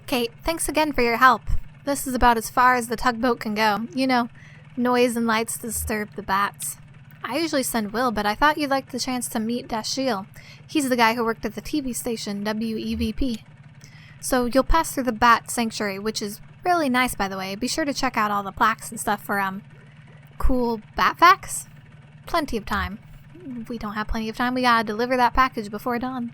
Kate, thanks again for your help. This is about as far as the tugboat can go. You know, noise and lights disturb the bats. I usually send Will, but I thought you'd like the chance to meet Dashiell. He's the guy who worked at the TV station, WEVP. So you'll pass through the Bat Sanctuary, which is really nice, by the way. Be sure to check out all the plaques and stuff for, cool bat facts. Plenty of time. We don't have plenty of time. We gotta deliver that package before dawn.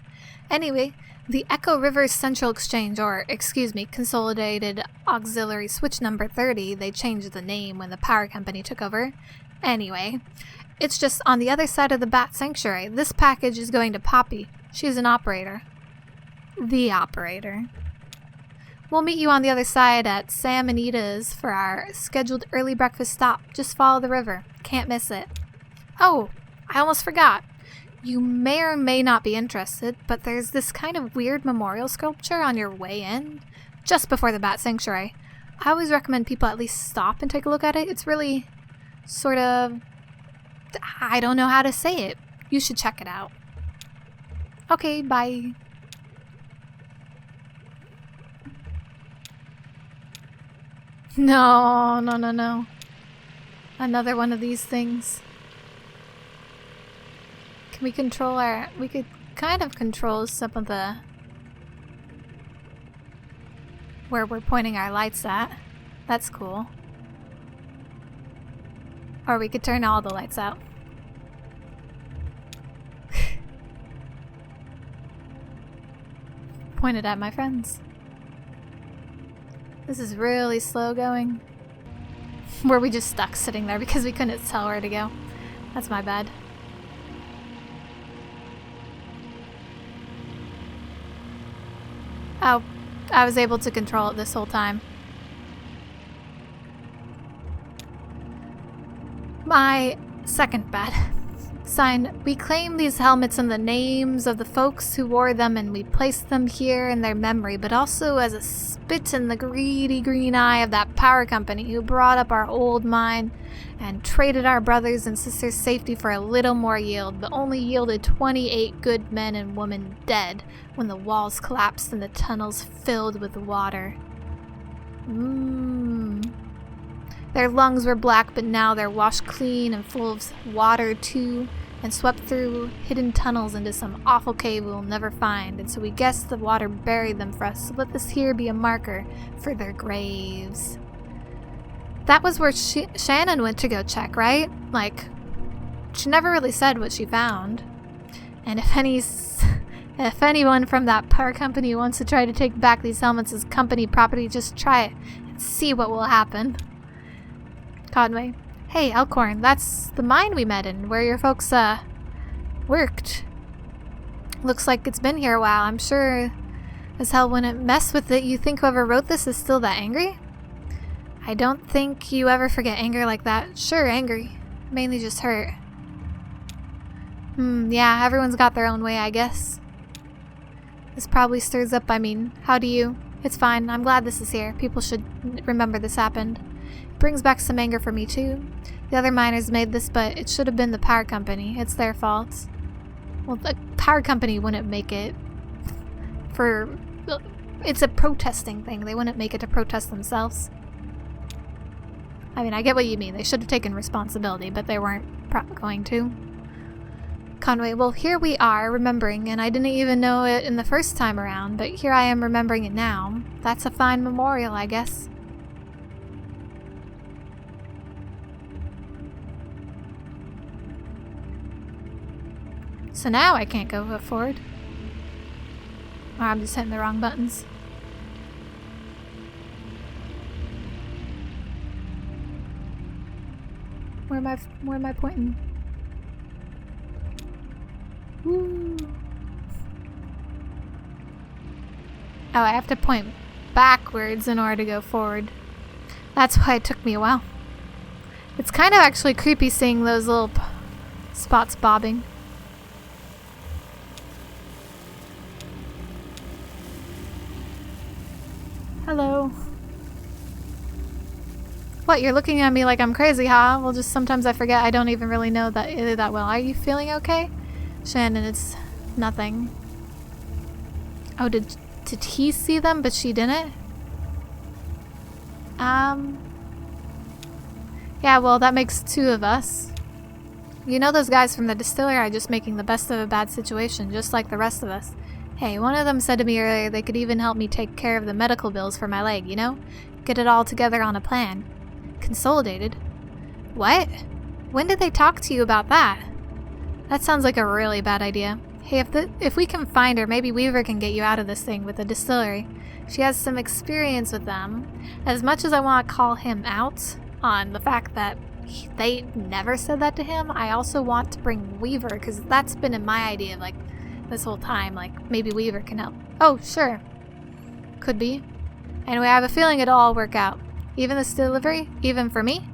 Anyway, the Echo River Central Exchange, or, excuse me, Consolidated Auxiliary Switch Number 30, they changed the name when the power company took over. Anyway, it's just on the other side of the Bat Sanctuary. This package is going to Poppy. She's an operator. The operator. We'll meet you on the other side at Sam and Ida's for our scheduled early breakfast stop. Just follow the river. Can't miss it. Oh, I almost forgot. You may or may not be interested, but there's this kind of weird memorial sculpture on your way in, just before the Bat Sanctuary. I always recommend people at least stop and take a look at it. It's really sort of... I don't know how to say it. You should check it out. Okay, bye. No. Another one of these things. Can we control our... We could kind of control some of the... where we're pointing our lights at. That's cool. Or we could turn all the lights out. Point it at my friends. This is really slow going. Were we just stuck sitting there because we couldn't tell where to go? That's my bad. Oh, I was able to control it this whole time. My second bad. Sign, we claim these helmets in the names of the folks who wore them, and we place them here in their memory, but also as a spit in the greedy green eye of that power company who brought up our old mine and traded our brothers and sisters' safety for a little more yield, but only yielded 28 good men and women dead when the walls collapsed and the tunnels filled with water. Their lungs were black, but now they're washed clean and full of water too, and swept through hidden tunnels into some awful cave we'll never find, and so we guess the water buried them for us, so let this here be a marker for their graves. That was where Shannon went to go check, right? Like, she never really said what she found. And if anyone from that power company wants to try to take back these helmets as company property, just try it and see what will happen. Conway. Hey, Elkhorn, that's the mine we met in, where your folks, worked. Looks like it's been here a while. I'm sure as hell wouldn't mess with it. You think whoever wrote this is still that angry? I don't think you ever forget anger like that. Sure, angry. Mainly just hurt. Yeah, everyone's got their own way, I guess. This probably stirs up, how do you? It's fine. I'm glad this is here. People should remember this happened. Brings back some anger for me too. The other miners made this, but it should have been the power company. It's their fault. Well, the power company wouldn't make it for... It's a protesting thing. They wouldn't make it to protest themselves. I get what you mean. They should have taken responsibility, but they weren't going to. Conway, well, here we are remembering, and I didn't even know it in the first time around, but here I am remembering it now. That's a fine memorial, I guess. So now I can't go forward. Or I'm just hitting the wrong buttons. Where am I pointing? Woo. Oh, I have to point backwards in order to go forward. That's why it took me a while. It's kind of actually creepy seeing those little spots bobbing. Hello. What, you're looking at me like I'm crazy, huh? Well, just sometimes I forget I don't even really know that well. Are you feeling okay? Shannon, it's nothing. Oh, did he see them, but she didn't? Yeah, well, that makes 2 of us. You know those guys from the distillery are just making the best of a bad situation, just like the rest of us. Hey, one of them said to me earlier they could even help me take care of the medical bills for my leg, you know? Get it all together on a plan. Consolidated? What? When did they talk to you about that? That sounds like a really bad idea. Hey, if we can find her, maybe Weaver can get you out of this thing with the distillery. She has some experience with them. As much as I want to call him out on the fact that they never said that to him, I also want to bring Weaver, because that's been in my idea, like, this whole time. Like, maybe Weaver can help. Oh, sure. Could be. Anyway, I have a feeling it'll all work out. Even this delivery? Even for me?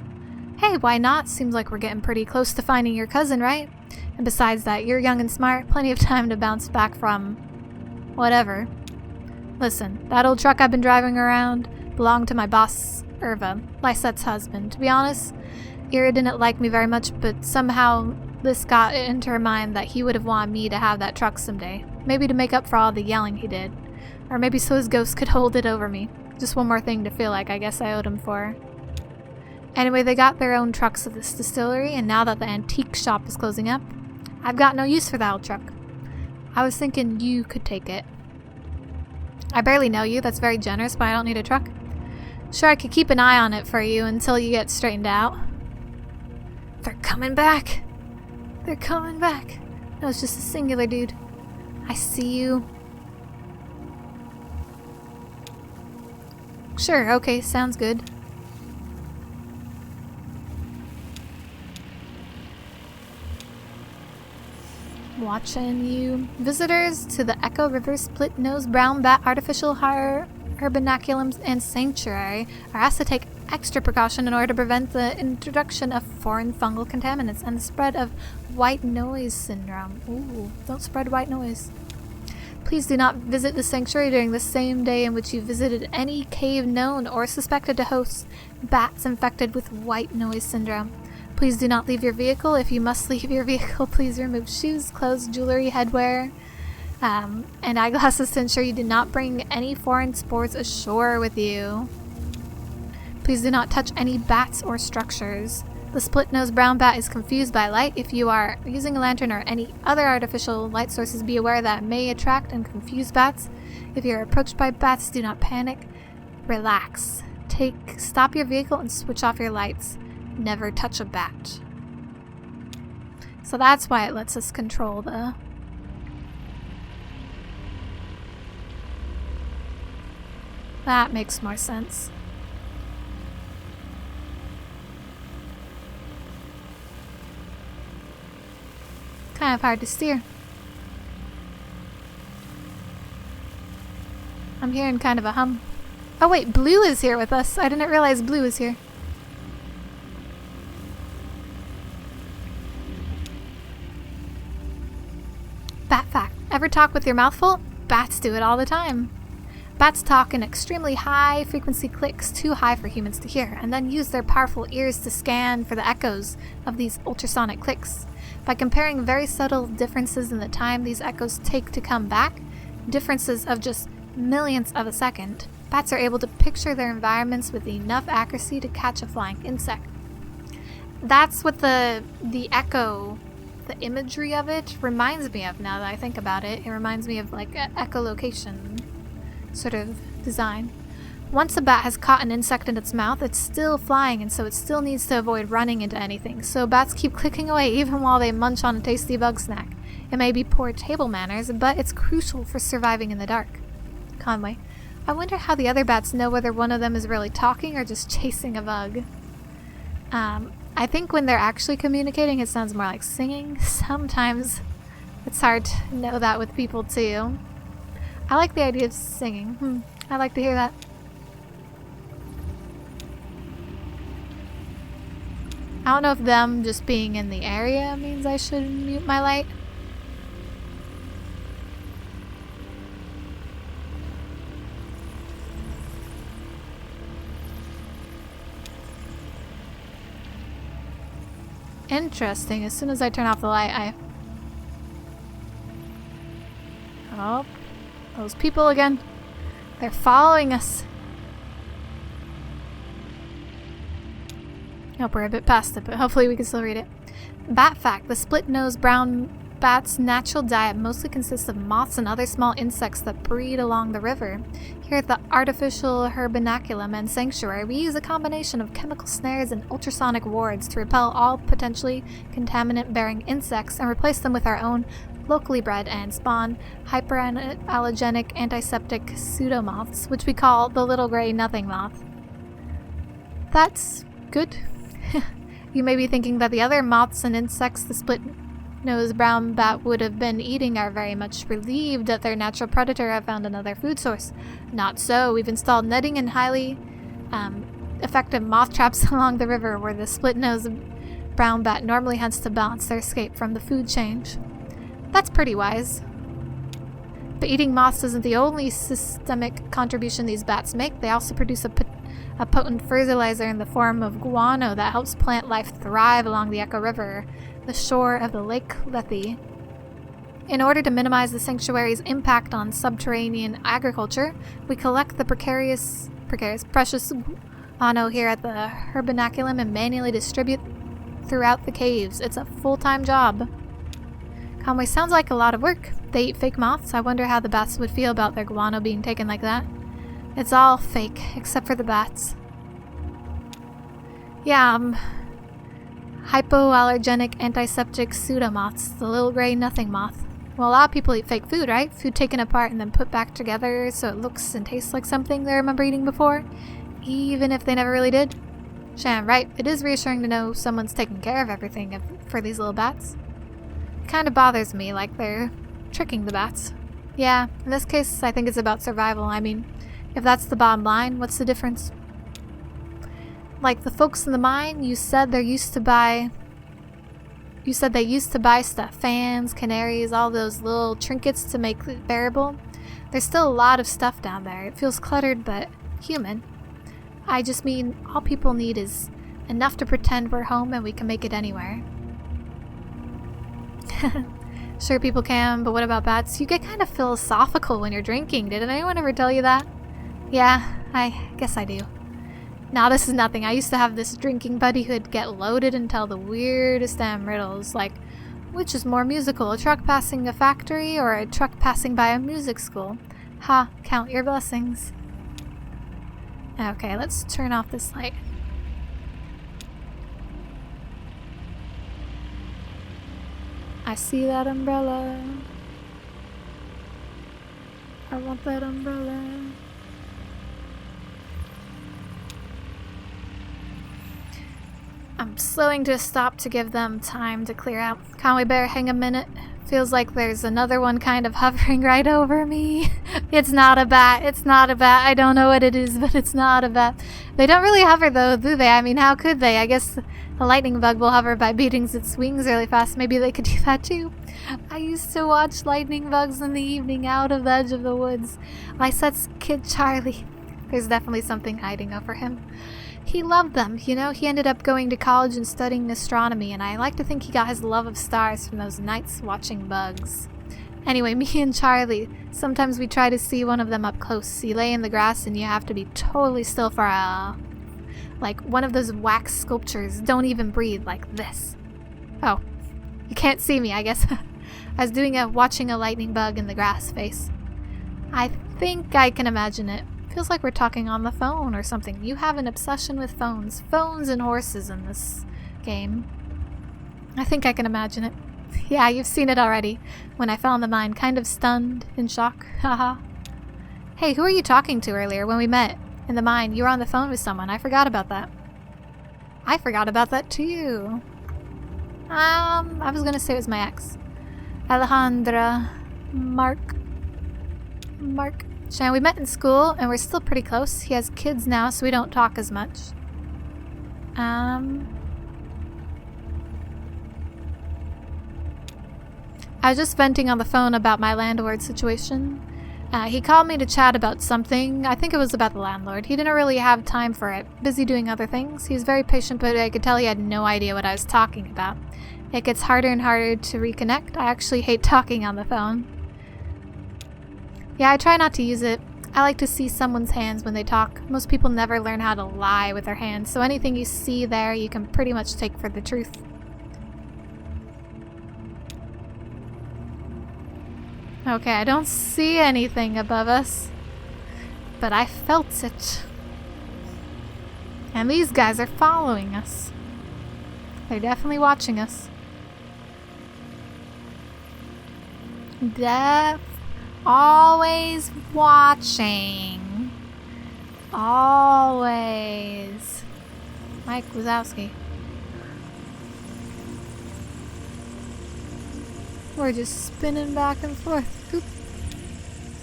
Hey, why not? Seems like we're getting pretty close to finding your cousin, right? And besides that, you're young and smart. Plenty of time to bounce back from... whatever. Listen, that old truck I've been driving around belonged to my boss, Irva, Lysette's husband. To be honest, Ira didn't like me very much, but somehow this got into her mind that he would have wanted me to have that truck someday. Maybe to make up for all the yelling he did. Or maybe so his ghost could hold it over me. Just one more thing to feel like I guess I owed him for. Anyway, they got their own trucks at this distillery, and now that the antique shop is closing up, I've got no use for that old truck. I was thinking you could take it. I barely know you, that's very generous, but I don't need a truck. Sure, I could keep an eye on it for you until you get straightened out. They're coming back! They're coming back! No, it's just a singular dude. I see you. Sure, okay, sounds good. Watching you. Visitors to the Echo River Split-Nose Brown Bat Artificial Herbaculum and Sanctuary are asked to take extra precaution in order to prevent the introduction of foreign fungal contaminants and the spread of white noise syndrome. Ooh, don't spread white noise. Please do not visit the sanctuary during the same day in which you visited any cave known or suspected to host bats infected with white noise syndrome. Please do not leave your vehicle. If you must leave your vehicle, please remove shoes, clothes, jewelry, headwear, and eyeglasses to ensure you do not bring any foreign spores ashore with you. Please do not touch any bats or structures. The split-nosed brown bat is confused by light. If you are using a lantern or any other artificial light sources, be aware that it may attract and confuse bats. If you are approached by bats, do not panic. Relax. Stop your vehicle and switch off your lights. Never touch a bat. So that's why it lets us control the... That makes more sense. Kind of hard to steer. I'm hearing kind of a hum. Oh wait, Blue is here with us. I didn't realize Blue was here. Bat fact. Ever talk with your mouth full? Bats do it all the time. Bats talk in extremely high frequency clicks, too high for humans to hear, and then use their powerful ears to scan for the echoes of these ultrasonic clicks. By comparing very subtle differences in the time these echoes take to come back, differences of just millionths of a second, bats are able to picture their environments with enough accuracy to catch a flying insect. That's what the echo, the imagery of it reminds me of now that I think about it. It reminds me of like an echolocation sort of design. Once a bat has caught an insect in its mouth, it's still flying, and so it still needs to avoid running into anything. So bats keep clicking away even while they munch on a tasty bug snack. It may be poor table manners, but it's crucial for surviving in the dark. Conway, I wonder how the other bats know whether one of them is really talking or just chasing a bug. I think when they're actually communicating, it sounds more like singing. Sometimes it's hard to know that with people too. I like the idea of singing. I like to hear that. I don't know if them just being in the area means I should mute my light. Interesting. As soon as I turn off the light, Oh, those people again. They're following us. Nope, we're a bit past it, but hopefully we can still read it. Bat fact: the split-nosed brown bat's natural diet mostly consists of moths and other small insects that breed along the river. Here at the artificial herbaculum and sanctuary, we use a combination of chemical snares and ultrasonic wards to repel all potentially contaminant-bearing insects and replace them with our own locally bred and spawn hyperallergenic antiseptic pseudomoths, which we call the little gray nothing moth. That's good. You may be thinking that the other moths and insects the split-nosed brown bat would have been eating are very much relieved that their natural predator have found another food source. Not so. We've installed netting and highly effective moth traps along the river where the split-nosed brown bat normally hunts to balance their escape from the food chain. That's pretty wise. But eating moths isn't the only systemic contribution these bats make. They also produce a potent fertilizer in the form of guano that helps plant life thrive along the Echo River, the shore of the Lake Lethe. In order to minimize the sanctuary's impact on subterranean agriculture, we collect the precious guano here at the herbaculum and manually distribute throughout the caves. It's a full-time job. Conway, sounds like a lot of work. They eat fake moths. I wonder how the bats would feel about their guano being taken like that. It's all fake, except for the bats. Yeah, hypoallergenic antiseptic pseudomoths, the little gray nothing moth. Well, a lot of people eat fake food, right? Food taken apart and then put back together so it looks and tastes like something they remember eating before, even if they never really did. Shan, right, it is reassuring to know someone's taking care of everything for these little bats. It kind of bothers me, like they're tricking the bats. Yeah, in this case, I think it's about survival. I mean, if that's the bottom line, what's the difference? Like the folks in the mine, you said they used to buy stuff, fans, canaries, all those little trinkets to make it bearable. There's still a lot of stuff down there. It feels cluttered but human. I just mean all people need is enough to pretend we're home and we can make it anywhere. Sure, people can, but what about bats? You get kind of philosophical when you're drinking. Did anyone ever tell you that? Yeah, I guess I do. Now this is nothing. I used to have this drinking buddy who'd get loaded and tell the weirdest damn riddles, like, which is more musical, a truck passing a factory or a truck passing by a music school? Ha, count your blessings. Okay, let's turn off this light. I see that umbrella. I want that umbrella. I'm slowing to a stop to give them time to clear out. Conway Bear, hang a minute. Feels like there's another one kind of hovering right over me. It's not a bat. It's not a bat. I don't know what it is, but it's not a bat. They don't really hover though, do they? I mean, how could they? I guess a lightning bug will hover by beating its wings really fast. Maybe they could do that too. I used to watch lightning bugs in the evening out of the edge of the woods. Lysette's kid Charlie. There's definitely something hiding over him. He loved them, you know. He ended up going to college and studying astronomy, and I like to think he got his love of stars from those nights watching bugs. Anyway, me and Charlie, sometimes we try to see one of them up close. You lay in the grass and you have to be totally still for like one of those wax sculptures. Don't even breathe, like this. Oh, you can't see me, I guess. I was doing watching a lightning bug in the grass face. I think I can imagine it. Feels like we're talking on the phone or something. You have an obsession with phones. Phones and horses in this game. I think I can imagine it. Yeah, you've seen it already. When I fell in the mine, kind of stunned, in shock. Haha. Hey, who were you talking to earlier when we met? In the mine, you were on the phone with someone. I forgot about that. I forgot about that too. I was gonna say it was my ex. Alejandra. Mark. Shan, we met in school, and we're still pretty close. He has kids now, so we don't talk as much. I was just venting on the phone about my landlord situation. He called me to chat about something. I think it was about the landlord. He didn't really have time for it. Busy doing other things. He was very patient, but I could tell he had no idea what I was talking about. It gets harder and harder to reconnect. I actually hate talking on the phone. Yeah, I try not to use it. I like to see someone's hands when they talk. Most people never learn how to lie with their hands, so anything you see there you can pretty much take for the truth. Okay, I don't see anything above us, but I felt it. And these guys are following us. They're definitely watching us. Always watching. Always. Mike Wazowski. We're just spinning back and forth. Oop.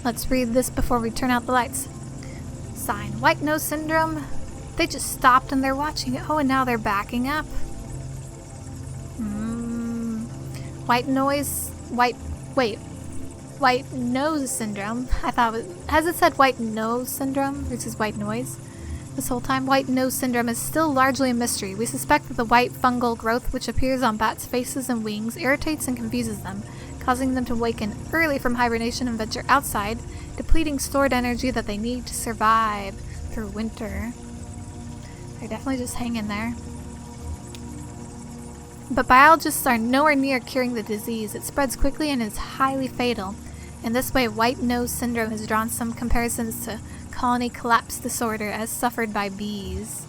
Let's read this before we turn out the lights. Sign: white nose syndrome. They just stopped and they're watching it. Oh, and now they're backing up. White nose syndrome. I thought it was, has it said white nose syndrome versus white noise this whole time? White nose syndrome is still largely a mystery. We suspect that the white fungal growth which appears on bats' faces and wings irritates and confuses them, causing them to waken early from hibernation and venture outside, depleting stored energy that they need to survive through winter. They're definitely just hanging there. But biologists are nowhere near curing the disease. It spreads quickly and is highly fatal. In this way, white nose syndrome has drawn some comparisons to colony collapse disorder as suffered by bees.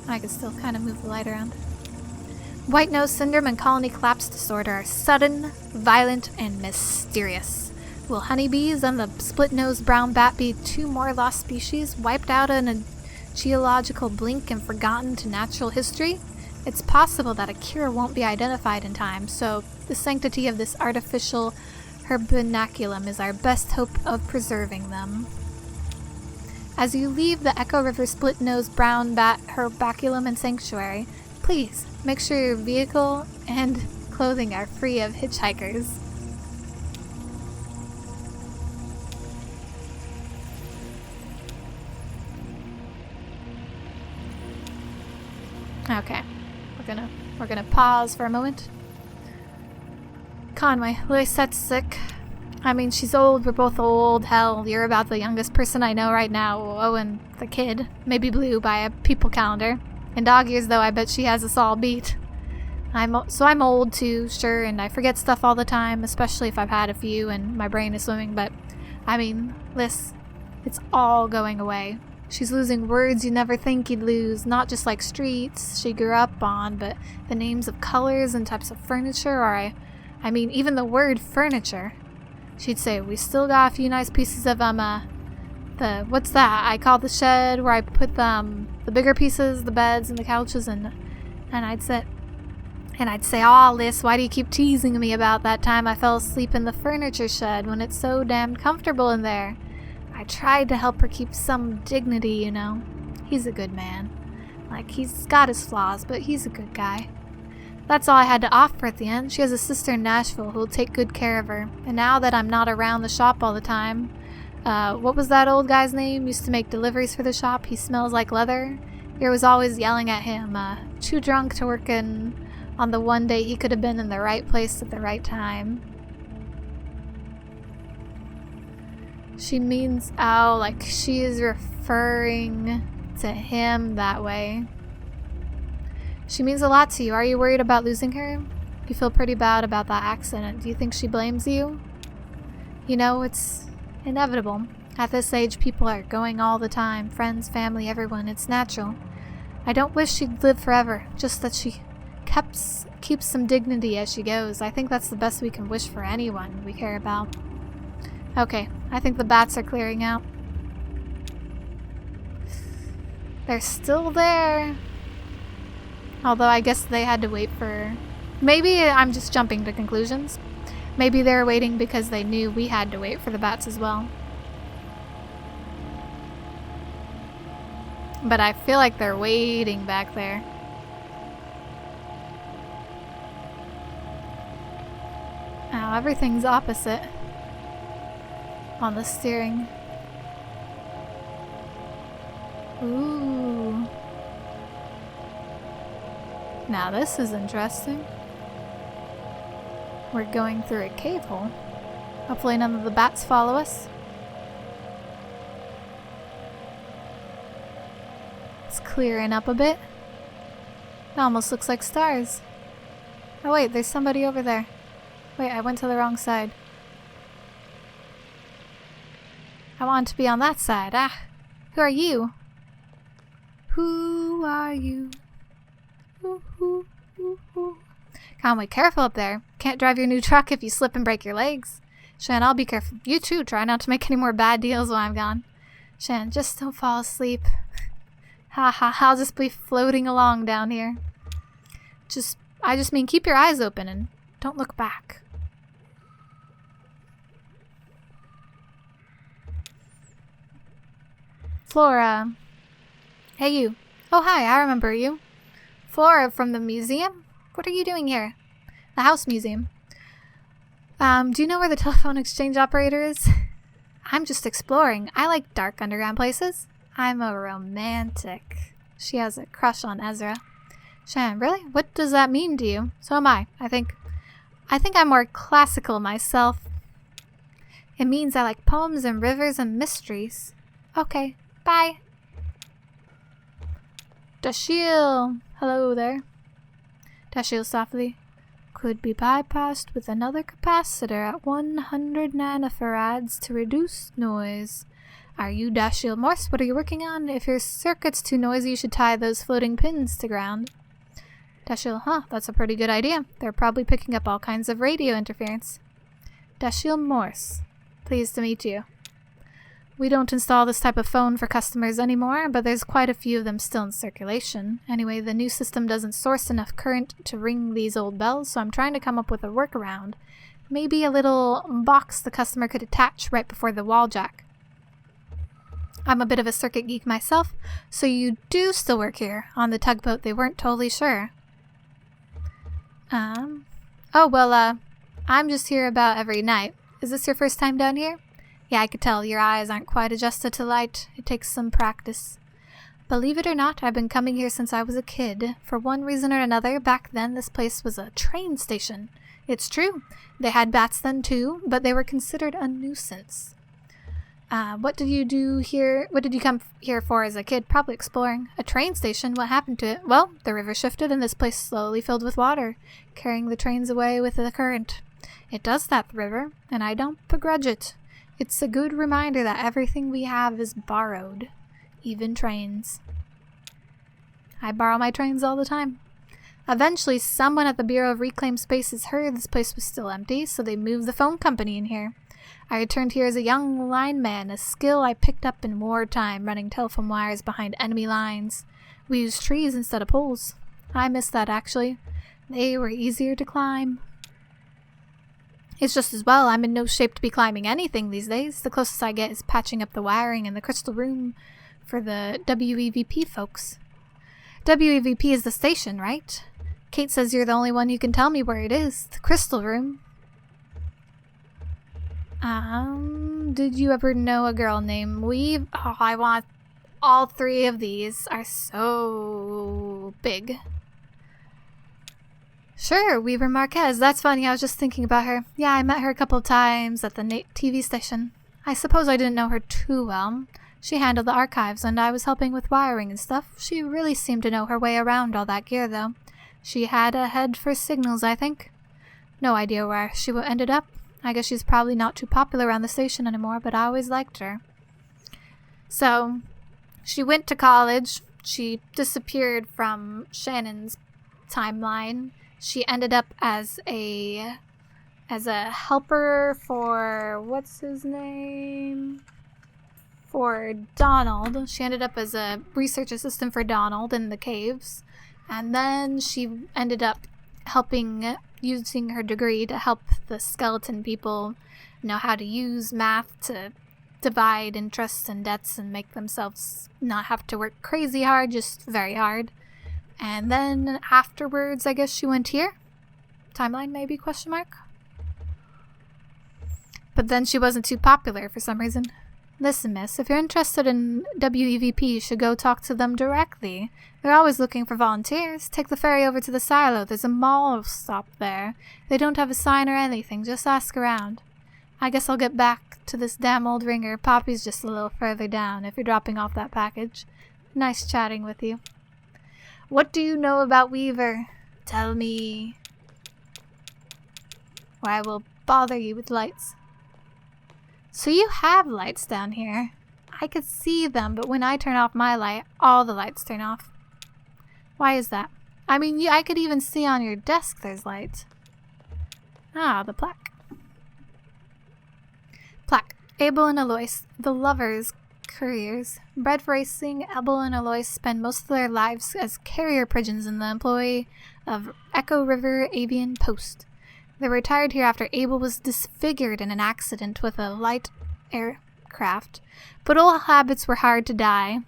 I can still kind of move the light around. White nose syndrome and colony collapse disorder are sudden, violent, and mysterious. Will honeybees and the split-nosed brown bat be two more lost species, wiped out in a geological blink and forgotten to natural history? It's possible that a cure won't be identified in time, so the sanctity of this artificial herbaculum is our best hope of preserving them. As you leave the Echo River split-nosed brown bat herbaculum and sanctuary, please make sure your vehicle and clothing are free of hitchhikers. Okay, we're gonna pause for a moment. Conway, Lisette's sick. I mean, she's old, we're both old. Hell, you're about the youngest person I know right now. Oh, and the kid. Maybe Blue by a people calendar. In dog years, though, I bet she has us all beat. I'm old too, sure, and I forget stuff all the time, especially if I've had a few and my brain is swimming, but I mean, Liz, it's all going away. She's losing words you never think you'd lose, not just like streets she grew up on, but the names of colors and types of furniture, or I mean, even the word furniture. She'd say, we still got a few nice pieces of, what's that? I call the shed where I put the bigger pieces, the beds and the couches, and I'd say, aw, Liz, why do you keep teasing me about that time I fell asleep in the furniture shed when it's so damn comfortable in there? I tried to help her keep some dignity, you know. He's a good man. Like, he's got his flaws, but he's a good guy. That's all I had to offer at the end. She has a sister in Nashville who'll take good care of her. And now that I'm not around the shop all the time, what was that old guy's name? Used to make deliveries for the shop. He smells like leather. You're was always yelling at him, too drunk to work on the one day he could have been in the right place at the right time. She means, oh, like she is referring to him that way. She means a lot to you. Are you worried about losing her? You feel pretty bad about that accident. Do you think she blames you? You know, it's inevitable. At this age, people are going all the time. Friends, family, everyone. It's natural. I don't wish she'd live forever. Just that she keeps some dignity as she goes. I think that's the best we can wish for anyone we care about. Okay, I think the bats are clearing out. They're still there. Although I guess they had to wait for... Maybe I'm just jumping to conclusions. Maybe they're waiting because they knew we had to wait for the bats as well. But I feel like they're waiting back there. Now everything's opposite on the steering. Ooh. Now this is interesting. We're going through a cave hole. Hopefully none of the bats follow us. It's clearing up a bit. It almost looks like stars. Oh wait, there's somebody over there. Wait, I went to the wrong side. I want to be on that side. Ah, who are you? Who are you? Ooh, ooh, ooh, ooh. Conway, careful up there. Can't drive your new truck if you slip and break your legs. Shan, I'll be careful. You too. Try not to make any more bad deals while I'm gone. Shan, just don't fall asleep. Ha ha, I'll just be floating along down here. I just mean keep your eyes open and don't look back. Flora. Hey you. Oh hi, I remember you. Flora from the museum? What are you doing here? The house museum. Do you know where the telephone exchange operator is? I'm just exploring. I like dark underground places. I'm a romantic. She has a crush on Ezra. Shan, really? What does that mean to you? So am I. I think I'm more classical myself. It means I like poems and rivers and mysteries. Okay, bye. Dashiell. Hello there. Dashiell softly. Could be bypassed with another capacitor at 100 nanofarads to reduce noise. Are you Dashiell Morse? What are you working on? If your circuit's too noisy, you should tie those floating pins to ground. Dashiell, huh, that's a pretty good idea. They're probably picking up all kinds of radio interference. Dashiell Morse. Pleased to meet you. We don't install this type of phone for customers anymore, but there's quite a few of them still in circulation. Anyway, the new system doesn't source enough current to ring these old bells, so I'm trying to come up with a workaround. Maybe a little box the customer could attach right before the wall jack. I'm a bit of a circuit geek myself, so you do still work here. On the tugboat, they weren't totally sure. I'm just here about every night. Is this your first time down here? Yeah, I could tell your eyes aren't quite adjusted to light. It takes some practice. Believe it or not, I've been coming here since I was a kid. For one reason or another, back then this place was a train station. It's true. They had bats then too, but they were considered a nuisance. What did you do here? What did you come here for as a kid? Probably exploring. A train station? What happened to it? Well, the river shifted and this place slowly filled with water, carrying the trains away with the current. It does that, the river, and I don't begrudge it. It's a good reminder that everything we have is borrowed, even trains. I borrow my trains all the time. Eventually, someone at the Bureau of Reclaimed Spaces heard this place was still empty, so they moved the phone company in here. I returned here as a young lineman, a skill I picked up in wartime, running telephone wires behind enemy lines. We used trees instead of poles. I miss that, actually. They were easier to climb. It's just as well I'm in no shape to be climbing anything these days. The closest I get is patching up the wiring in the crystal room for the WEVP folks. WEVP is the station, right? Kate says you're the only one who can tell me where it is. The crystal room. Did you ever know a girl named Weave? Oh, I want all three of these are so big. Sure, Weaver Marquez. That's funny. I was just thinking about her. Yeah, I met her a couple of times at the TV station. I suppose I didn't know her too well. She handled the archives, and I was helping with wiring and stuff. She really seemed to know her way around all that gear, though. She had a head for signals, I think. No idea where she ended up. I guess she's probably not too popular around the station anymore, but I always liked her. So, she went to college. She disappeared from Shannon's timeline. She ended up as a helper for, what's his name? For Donald. She ended up as a research assistant for Donald in the caves. And then she ended up using her degree to help the skeleton people know how to use math to divide interests and debts and make themselves not have to work crazy hard, just very hard. And then afterwards, I guess she went here? Timeline maybe, question mark? But then she wasn't too popular for some reason. Listen, miss, if you're interested in WEVP, you should go talk to them directly. They're always looking for volunteers. Take the ferry over to the silo. There's a mall stop there. They don't have a sign or anything. Just ask around. I guess I'll get back to this damn old ringer. Poppy's just a little further down if you're dropping off that package. Nice chatting with you. What do you know about Weaver? Tell me, or I will bother you with lights. So you have lights down here. I could see them, but when I turn off my light, all the lights turn off. Why is that? I mean, I could even see on your desk there's lights. Ah, the plaque. Plaque. Abel and Alois, the lovers' careers. Bred for racing, Abel and Alois spend most of their lives as carrier pigeons in the employ of Echo River Avian Post. They retired here after Abel was disfigured in an accident with a light aircraft, but old habits were hard to die.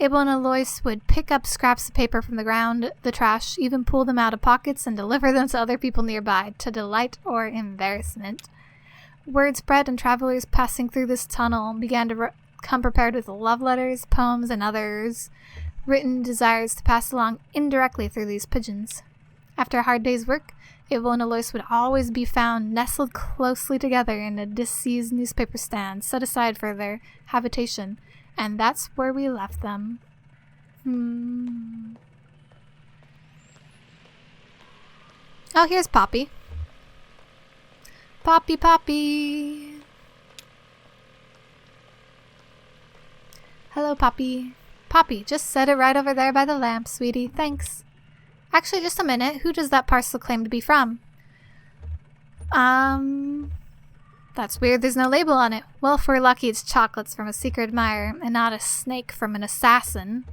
Abel and Alois would pick up scraps of paper from the ground, the trash, even pull them out of pockets and deliver them to other people nearby, to delight or embarrassment. Word spread, and travelers passing through this tunnel began to come prepared with love letters, poems, and others written desires to pass along indirectly through these pigeons. After a hard day's work, Abel and Alois would always be found nestled closely together in a disused newspaper stand set aside for their habitation, and that's where we left them. Oh, here's Poppy. Poppy, Poppy. Hello, Poppy. Poppy, just set it right over there by the lamp, sweetie. Thanks. Actually, just a minute. Who does that parcel claim to be from? That's weird. There's no label on it. Well, if we're lucky, it's chocolates from a secret admirer and not a snake from an assassin.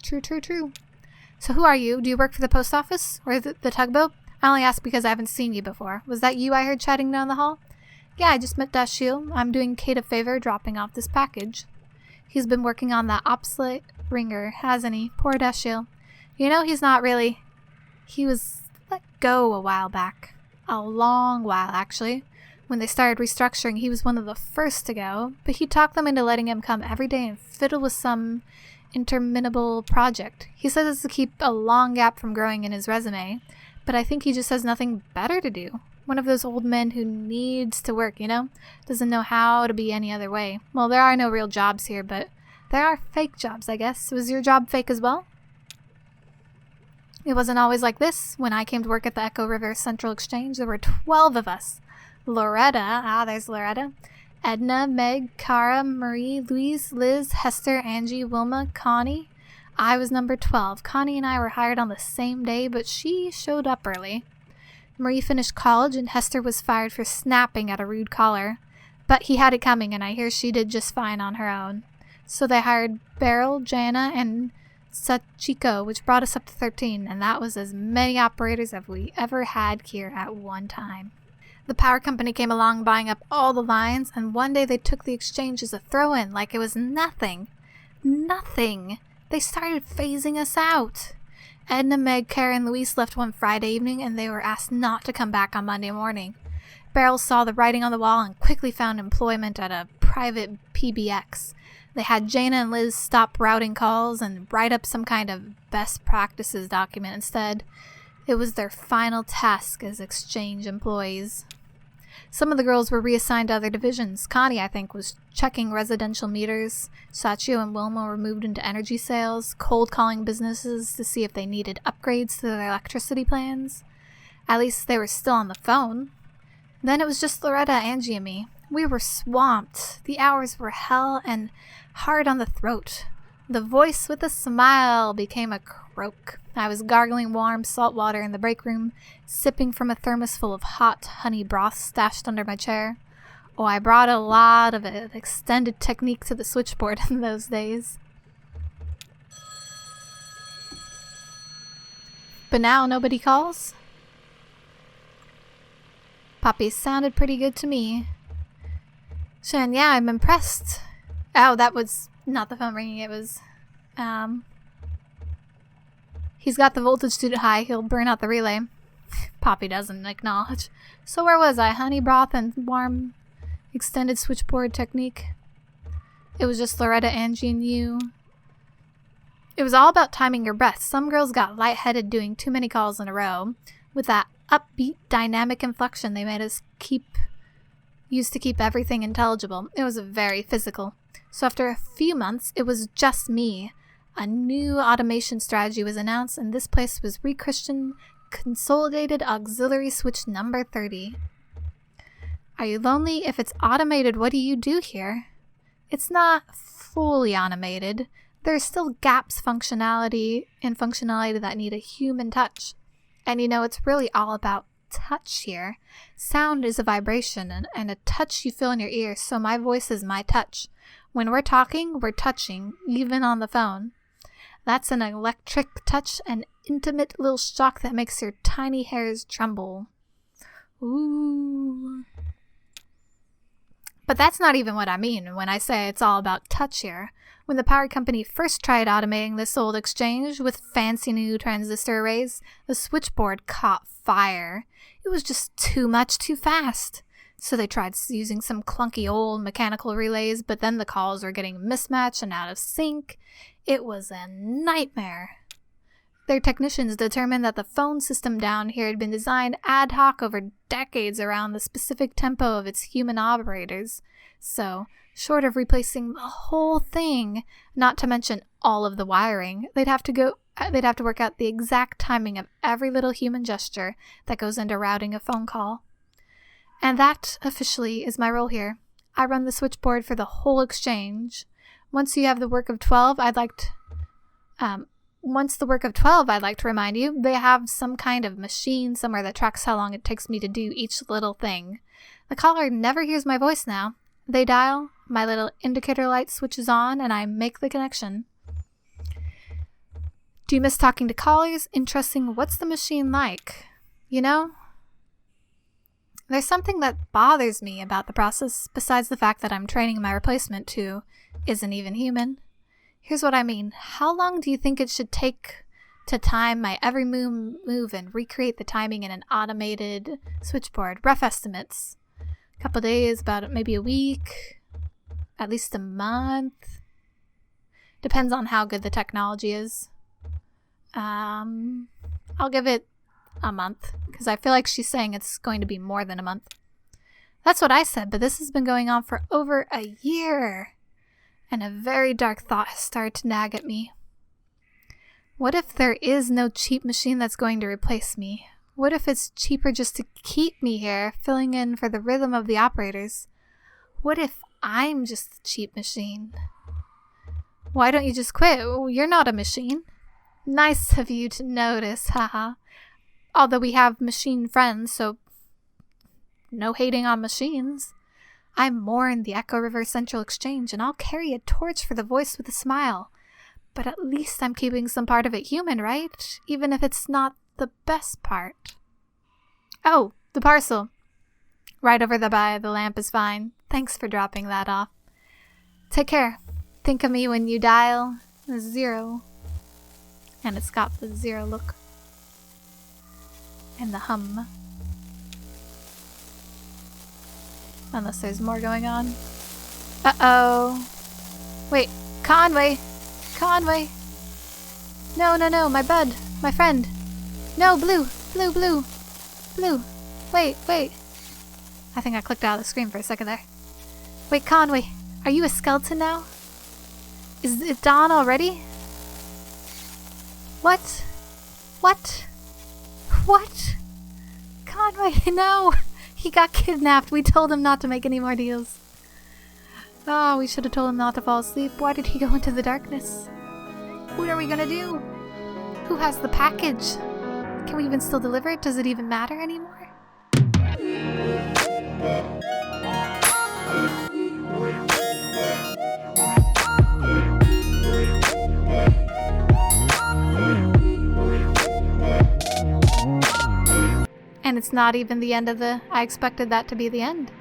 True, true, true. So who are you? Do you work for the post office? Or the tugboat? I only ask because I haven't seen you before. Was that you I heard chatting down the hall? Yeah, I just met Dashiell. I'm doing Kate a favor dropping off this package. He's been working on that obsolete ringer, hasn't he? Poor Dashiell. You know, he's not really... He was let go a while back. A long while, actually. When they started restructuring, he was one of the first to go, but he talked them into letting him come every day and fiddle with some interminable project. He says it's to keep a long gap from growing in his resume, but I think he just has nothing better to do. One of those old men who needs to work, you know? Doesn't know how to be any other way. Well, there are no real jobs here, but there are fake jobs, I guess. Was your job fake as well? It wasn't always like this. When I came to work at the Echo River Central Exchange, there were 12 of us. Loretta, there's Loretta. Edna, Meg, Cara, Marie, Louise, Liz, Hester, Angie, Wilma, Connie. I was number 12. Connie and I were hired on the same day, but she showed up early. Marie finished college, and Hester was fired for snapping at a rude caller. But he had it coming, and I hear she did just fine on her own. So they hired Beryl, Jana, and Sachiko, which brought us up to 13, and that was as many operators as we ever had here at one time. The power company came along buying up all the lines, and one day they took the exchange as a throw-in like it was nothing. Nothing. They started phasing us out. Edna, Meg, Kara, and Louise left one Friday evening, and they were asked not to come back on Monday morning. Beryl saw the writing on the wall and quickly found employment at a private PBX. They had Jana and Liz stop routing calls and write up some kind of best practices document instead. It was their final task as exchange employees. Some of the girls were reassigned to other divisions. Connie, I think, was checking residential meters. Sachio and Wilma were moved into energy sales, cold calling businesses to see if they needed upgrades to their electricity plans. At least they were still on the phone. Then it was just Loretta, Angie, and me. We were swamped. The hours were hell and hard on the throat. The voice with a smile became a croak. I was gargling warm salt water in the break room, sipping from a thermos full of hot honey broth stashed under my chair. Oh, I brought a lot of extended technique to the switchboard in those days. But now nobody calls? Poppy sounded pretty good to me. Shan, yeah, I'm impressed. Oh, that was not the phone ringing, it was, he's got the voltage too high, he'll burn out the relay. Poppy doesn't acknowledge. So where was I? Honey broth and warm extended switchboard technique. It was just Loretta, Angie, and you. It was all about timing your breath. Some girls got lightheaded doing too many calls in a row. With that upbeat, dynamic inflection they made us used to keep everything intelligible. It was very physical. So after a few months, it was just me. A new automation strategy was announced, and this place was rechristened Consolidated Auxiliary Switch number 30. Are you lonely? If it's automated, what do you do here? It's not fully automated. There's still gaps in functionality that need a human touch. And it's really all about touch here. Sound is a vibration and a touch you feel in your ear, so my voice is my touch. When we're talking, we're touching, even on the phone. That's an electric touch, an intimate little shock that makes your tiny hairs tremble. Ooh. But that's not even what I mean when I say it's all about touch here. When the power company first tried automating this old exchange with fancy new transistor arrays, the switchboard caught fire. It was just too much too fast. So they tried using some clunky old mechanical relays, but then the calls were getting mismatched and out of sync. It was a nightmare. Their technicians determined that the phone system down here had been designed ad hoc over decades around the specific tempo of its human operators. So, short of replacing the whole thing, not to mention all of the wiring, they'd have to work out the exact timing of every little human gesture that goes into routing a phone call. And that, officially, is my role here. I run the switchboard for the whole exchange. Once you have the work of 12, I'd like to remind you, they have some kind of machine somewhere that tracks how long it takes me to do each little thing. The caller never hears my voice now. They dial, my little indicator light switches on, and I make the connection. Do you miss talking to callers? Interesting. What's the machine like? There's something that bothers me about the process, besides the fact that I'm training my replacement who isn't even human. Here's what I mean. How long do you think it should take to time my every move and recreate the timing in an automated switchboard? Rough estimates. A couple days, about maybe a week, at least a month. Depends on how good the technology is. I'll give it a month, because I feel like she's saying it's going to be more than a month. That's what I said, but this has been going on for over a year. And a very dark thought has started to nag at me. What if there is no cheap machine that's going to replace me? What if it's cheaper just to keep me here, filling in for the rhythm of the operators? What if I'm just the cheap machine? Why don't you just quit? You're not a machine. Nice of you to notice, haha. Although we have machine friends, so no hating on machines. I'm Mourn, the Echo River Central Exchange, and I'll carry a torch for the voice with a smile. But at least I'm keeping some part of it human, right? Even if it's not the best part. Oh, the parcel. Right over there by the lamp is fine. Thanks for dropping that off. Take care. Think of me when you dial 0. And it's got the 0 look. And the hum. Unless there's more going on. Uh-oh. Wait, Conway! Conway! No, my bud, my friend. No, Blue! Blue! Wait. I think I clicked out of the screen for a second there. Wait, Conway, are you a skeleton now? Is it dawn already? What? Conway, no! He got kidnapped. We told him not to make any more deals. Oh, we should have told him not to fall asleep. Why did he go into the darkness? What are we gonna do? Who has the package? Can we even still deliver it? Does it even matter anymore? And it's not even the end of I expected that to be the end.